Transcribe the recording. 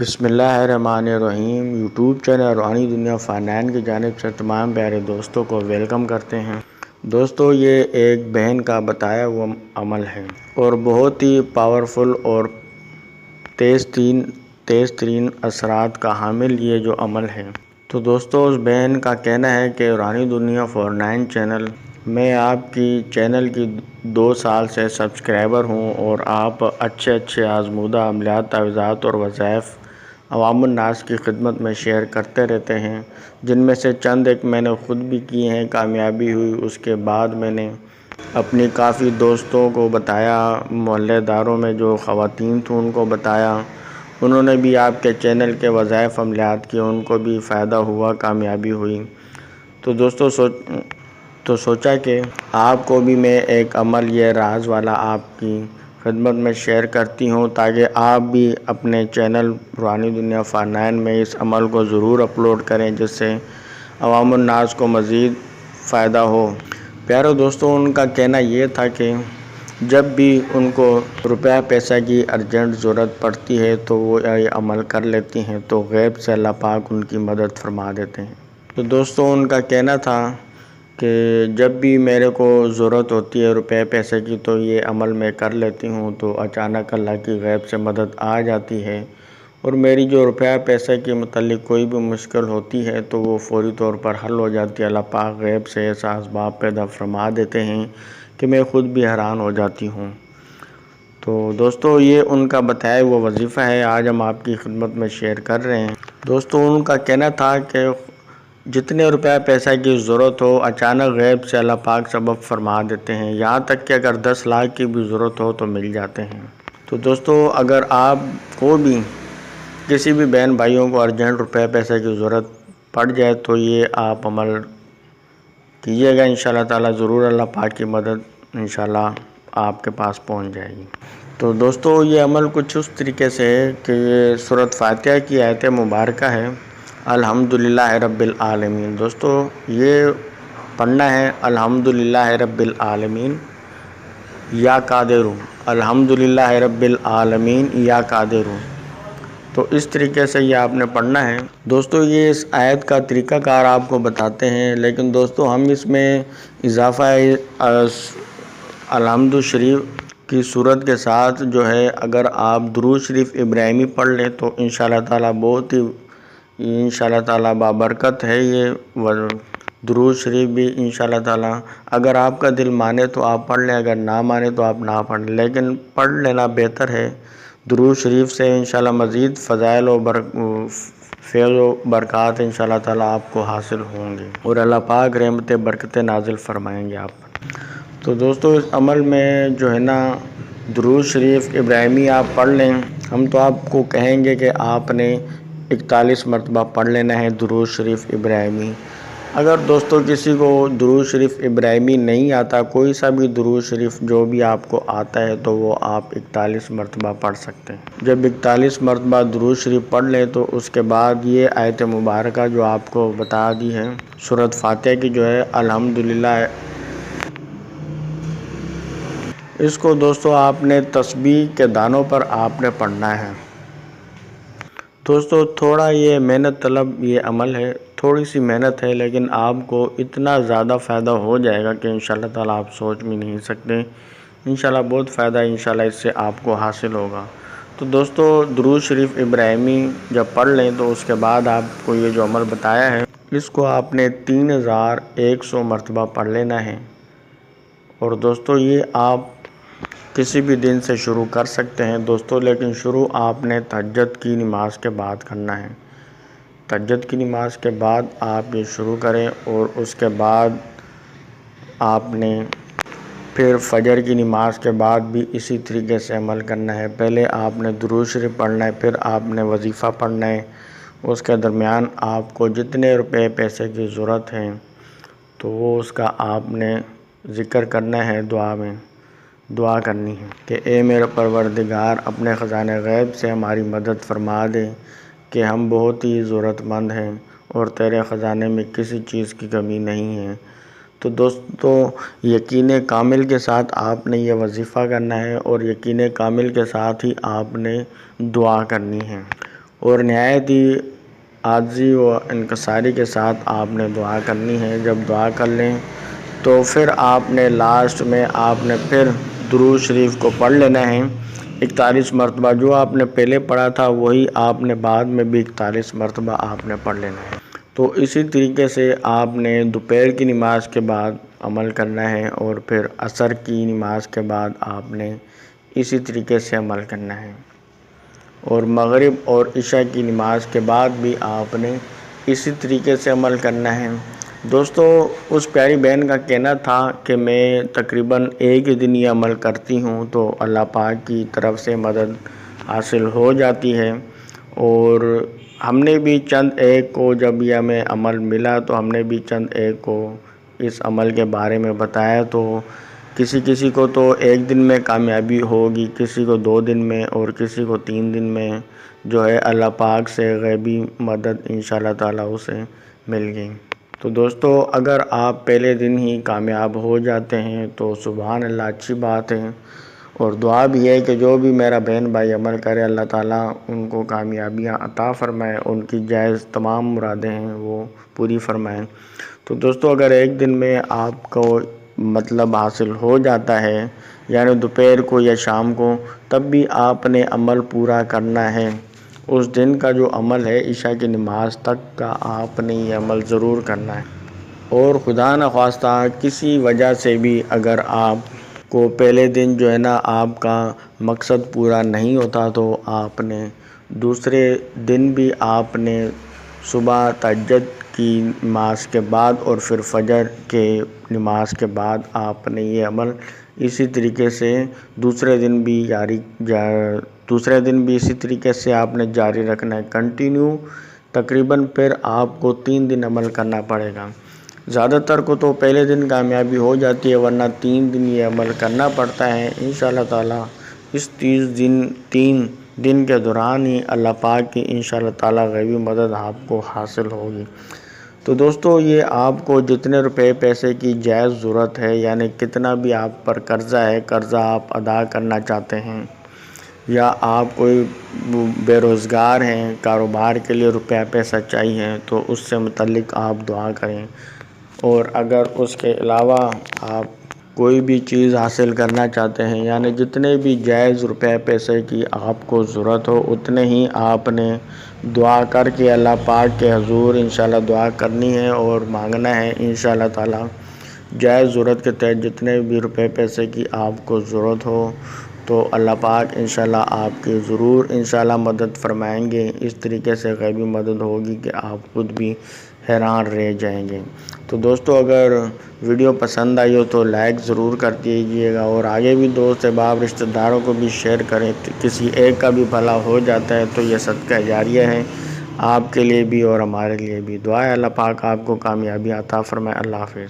بسم اللہ الرحمن الرحیم۔ یوٹیوب چینل روحانی دنیا فائنانس کی جانب سے تمام پیارے دوستوں کو ویلکم کرتے ہیں۔ دوستو، یہ ایک بہن کا بتایا ہوا عمل ہے اور بہت ہی پاورفل اور تیز ترین اثرات کا حامل یہ جو عمل ہے۔ تو دوستو، اس بہن کا کہنا ہے کہ روحانی دنیا 49 چینل میں آپ کی چینل کی 2 سال سے سبسکرائبر ہوں اور آپ اچھے آزمودہ عملیات، تعویذات اور وظائف عوام الناس کی خدمت میں شیئر کرتے رہتے ہیں، جن میں سے چند ایک میں نے خود بھی کی ہیں، کامیابی ہوئی۔ اس کے بعد میں نے اپنی کافی دوستوں کو بتایا، محلے داروں میں جو خواتین تھیں ان کو بتایا، انہوں نے بھی آپ کے چینل کے وظائف عملیات کیے، ان کو بھی فائدہ ہوا، کامیابی ہوئی۔ تو دوستو سوچا کہ آپ کو بھی میں ایک عمل یہ راز والا آپ کی خدمت میں شیئر کرتی ہوں، تاکہ آپ بھی اپنے چینل روحانی دنیا فائنانس میں اس عمل کو ضرور اپلوڈ کریں، جس سے عوام الناس کو مزید فائدہ ہو۔ پیارے دوستوں، ان کا کہنا یہ تھا کہ جب بھی ان کو روپیہ پیسہ کی ارجنٹ ضرورت پڑتی ہے تو وہ یہ عمل کر لیتی ہیں، تو غیب سے اللہ پاک ان کی مدد فرما دیتے ہیں۔ تو دوستوں، ان کا کہنا تھا کہ جب بھی میرے کو ضرورت ہوتی ہے روپے پیسے کی تو یہ عمل میں کر لیتی ہوں، تو اچانک اللہ کی غیب سے مدد آ جاتی ہے، اور میری جو روپیہ پیسے کے متعلق کوئی بھی مشکل ہوتی ہے تو وہ فوری طور پر حل ہو جاتی ہے۔ اللہ پاک غیب سے ایسا اسباب پیدا فرما دیتے ہیں کہ میں خود بھی حیران ہو جاتی ہوں۔ تو دوستو، یہ ان کا بتایا وہ وظیفہ ہے، آج ہم آپ کی خدمت میں شیئر کر رہے ہیں۔ دوستو، ان کا کہنا تھا کہ جتنے روپیہ پیسہ کی ضرورت ہو، اچانک غیب سے اللہ پاک سبب فرما دیتے ہیں، یہاں تک کہ اگر 10 لاکھ کی بھی ضرورت ہو تو مل جاتے ہیں۔ تو دوستو، اگر آپ کو بھی کسی بھی بہن بھائیوں کو ارجنٹ روپے پیسے کی ضرورت پڑ جائے تو یہ آپ عمل کیجیے گا، انشاءاللہ تعالیٰ ضرور اللہ پاک کی مدد انشاءاللہ آپ کے پاس پہنچ جائے گی۔ تو دوستو، یہ عمل کچھ اس طریقے سے ہے کہ یہ سورۃ فاتحہ کی آیت مبارکہ ہے، الحمدللہ رب العالمین۔ دوستو، یہ پڑھنا ہے الحمدللہ رب العالمین یا قادر، الحمدللہ رب العالمین یا قادر۔ تو اس طریقے سے یہ آپ نے پڑھنا ہے۔ دوستو، یہ اس آیت کا طریقہ کار آپ کو بتاتے ہیں، لیکن دوستو ہم اس میں اضافہ الحمد شریف کی صورت کے ساتھ جو ہے، اگر آپ درود شریف ابراہیمی پڑھ لیں تو انشاءاللہ تعالیٰ بہت ہی انشاءاللہ تعالیٰ بابرکت ہے یہ درود شریف بھی انشاءاللہ تعالیٰ۔ اگر آپ کا دل مانے تو آپ پڑھ لیں، اگر نہ مانے تو آپ نہ پڑھ لیں، لیکن پڑھ لینا بہتر ہے۔ درود شریف سے انشاءاللہ مزید فضائل و فیض و برکات انشاءاللہ تعالیٰ آپ کو حاصل ہوں گے، اور اللہ پاک رحمت برکتیں نازل فرمائیں گے آپ پر۔ تو دوستو، اس عمل میں جو ہے نا درود شریف ابراہیمی آپ پڑھ لیں۔ ہم تو آپ کو کہیں گے کہ آپ نے 41 مرتبہ پڑھ لینا ہے درود شریف ابراہیمی۔ اگر دوستو کسی کو درود شریف ابراہیمی نہیں آتا، کوئی سا بھی درود شریف جو بھی آپ کو آتا ہے تو وہ آپ 41 مرتبہ پڑھ سکتے ہیں۔ جب 41 مرتبہ درود شریف پڑھ لیں تو اس کے بعد یہ آیت مبارکہ جو آپ کو بتا دی ہے سورۃ فاتحہ کی، جو ہے الحمدللہ، اس کو دوستو آپ نے تسبیح کے دانوں پر آپ نے پڑھنا ہے۔ دوستو، تھوڑا یہ محنت طلب یہ عمل ہے، تھوڑی سی محنت ہے، لیکن آپ کو اتنا زیادہ فائدہ ہو جائے گا کہ انشاءاللہ تعالیٰ آپ سوچ بھی نہیں سکتے۔ انشاءاللہ بہت فائدہ انشاءاللہ اس سے آپ کو حاصل ہوگا۔ تو دوستو، درود شریف ابراہیمی جب پڑھ لیں تو اس کے بعد آپ کو یہ جو عمل بتایا ہے اس کو آپ نے 3100 مرتبہ پڑھ لینا ہے۔ اور دوستو، یہ آپ کسی بھی دن سے شروع کر سکتے ہیں دوستو، لیکن شروع آپ نے تہجد کی نماز کے بعد کرنا ہے۔ تہجد کی نماز کے بعد آپ یہ شروع کریں، اور اس کے بعد آپ نے پھر فجر کی نماز کے بعد بھی اسی طریقے سے عمل کرنا ہے۔ پہلے آپ نے درود شریف پڑھنا ہے، پھر آپ نے وظیفہ پڑھنا ہے، اس کے درمیان آپ کو جتنے روپے پیسے کی ضرورت ہے تو وہ اس کا آپ نے ذکر کرنا ہے، دعا کرنی ہے کہ اے میرے پروردگار، اپنے خزانہ غیب سے ہماری مدد فرما دے کہ ہم بہت ہی ضرورت مند ہیں اور تیرے خزانے میں کسی چیز کی کمی نہیں ہے۔ تو دوستو، یقین کامل کے ساتھ آپ نے یہ وظیفہ کرنا ہے، اور یقین کامل کے ساتھ ہی آپ نے دعا کرنی ہے۔ اور نہایت ہی عاجزی و انکساری کے ساتھ آپ نے دعا کرنی ہے۔ جب دعا کر لیں تو پھر آپ نے لاسٹ میں آپ نے پھر درود شریف کو پڑھ لینا ہے 41 مرتبہ۔ جو آپ نے پہلے پڑھا تھا وہی آپ نے بعد میں بھی 41 مرتبہ آپ نے پڑھ لینا ہے۔ تو اسی طریقے سے آپ نے دوپہر کی نماز کے بعد عمل کرنا ہے، اور پھر عصر کی نماز کے بعد آپ نے اسی طریقے سے عمل کرنا ہے، اور مغرب اور عشاء کی نماز کے بعد بھی آپ نے اسی طریقے سے عمل کرنا ہے۔ دوستو، اس پیاری بہن کا کہنا تھا کہ میں تقریباً ایک ہی دن یہ عمل کرتی ہوں تو اللہ پاک کی طرف سے مدد حاصل ہو جاتی ہے، اور ہم نے بھی چند ایک کو جب یہ ہمیں عمل ملا تو ہم نے بھی چند ایک کو اس عمل کے بارے میں بتایا، تو کسی کو تو ایک دن میں کامیابی ہوگی، کسی کو 2 دن میں، اور کسی کو 3 دن میں جو ہے اللہ پاک سے غیبی مدد انشاءاللہ تعالیٰ اسے مل گئی۔ تو دوستو، اگر آپ پہلے دن ہی کامیاب ہو جاتے ہیں تو سبحان اللہ، اچھی بات ہے، اور دعا بھی ہے کہ جو بھی میرا بہن بھائی عمل کرے اللہ تعالیٰ ان کو کامیابیاں عطا فرمائے، ان کی جائز تمام مرادیں ہیں وہ پوری فرمائیں۔ تو دوستو، اگر ایک دن میں آپ کو مطلب حاصل ہو جاتا ہے، یعنی دوپہر کو یا شام کو، تب بھی آپ نے عمل پورا کرنا ہے۔ اس دن کا جو عمل ہے عشاء کی نماز تک کا آپ نے یہ عمل ضرور کرنا ہے، اور خدا نخواستہ کسی وجہ سے بھی اگر آپ کو پہلے دن جو ہے نا آپ کا مقصد پورا نہیں ہوتا تو آپ نے دوسرے دن بھی آپ نے صبح تہجد کی نماز کے بعد اور پھر فجر کے نماز کے بعد آپ نے یہ عمل اسی طریقے سے دوسرے دن بھی اسی طریقے سے آپ نے جاری رکھنا ہے کنٹینیو۔ تقریباً پھر آپ کو 3 دن عمل کرنا پڑے گا۔ زیادہ تر کو تو پہلے دن کامیابی ہو جاتی ہے، ورنہ 3 دن یہ عمل کرنا پڑتا ہے انشاءاللہ تعالیٰ۔ اس 3 دن کے دوران ہی اللہ پاک کی انشاءاللہ تعالیٰ غیبی مدد آپ کو حاصل ہوگی۔ تو دوستو، یہ آپ کو جتنے روپے پیسے کی جائز ضرورت ہے، یعنی کتنا بھی آپ پر قرضہ ہے، قرضہ آپ ادا کرنا چاہتے ہیں، یا آپ کوئی بے روزگار ہیں، کاروبار کے لیے روپیہ پیسہ چاہیے، تو اس سے متعلق آپ دعا کریں۔ اور اگر اس کے علاوہ آپ کوئی بھی چیز حاصل کرنا چاہتے ہیں، یعنی جتنے بھی جائز روپے پیسے کی آپ کو ضرورت ہو اتنے ہی آپ نے دعا کر کے اللہ پاک کے حضور انشاءاللہ دعا کرنی ہے اور مانگنا ہے انشاءاللہ تعالیٰ۔ جائز ضرورت کے تحت جتنے بھی روپے پیسے کی آپ کو ضرورت ہو تو اللہ پاک انشاءاللہ آپ کی ضرور انشاءاللہ مدد فرمائیں گے۔ اس طریقے سے غیبی مدد ہوگی کہ آپ خود بھی حیران رہ جائیں گے۔ تو دوستو، اگر ویڈیو پسند آئی ہو تو لائک ضرور کر دیجیے گا، اور آگے بھی دوست احباب رشتہ داروں کو بھی شیئر کریں۔ کسی ایک کا بھی بھلا ہو جاتا ہے تو یہ صدقہ جاریہ ہے، آپ کے لیے بھی اور ہمارے لیے بھی۔ دعا ہے اللہ پاک آپ کو کامیابی عطا فرمائے۔ اللہ حافظ۔